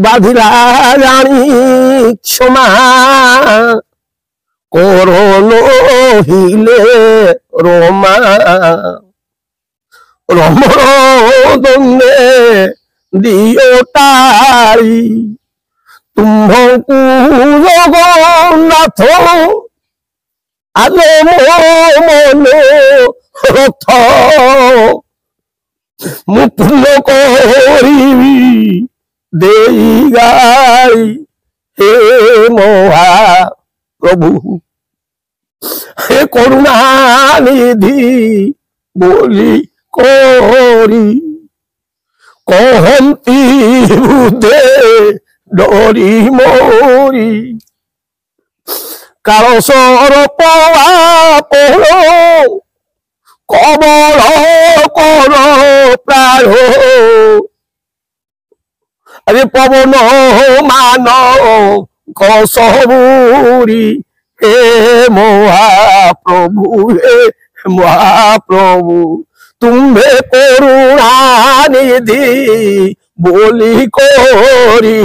বাধিলা জানি ক্ষমা করোন হিলে রমা রমণ দন্দে দিও তারি তুম্ভঙ্কু জগন্নাথ আজ মন রথ মু পূর্ণ করিবি দেই গাই হে মহাপ্রভু হে করুণানিধি বলি করি কহন্তি বুধে ডরি মরি কারসর পাপর কবল কর প্রায় আরে পবন মান কসবুরি হে মহাপ্রভু হে মহাপ্রভু তুম্ভে করুণানিধি বলি করি।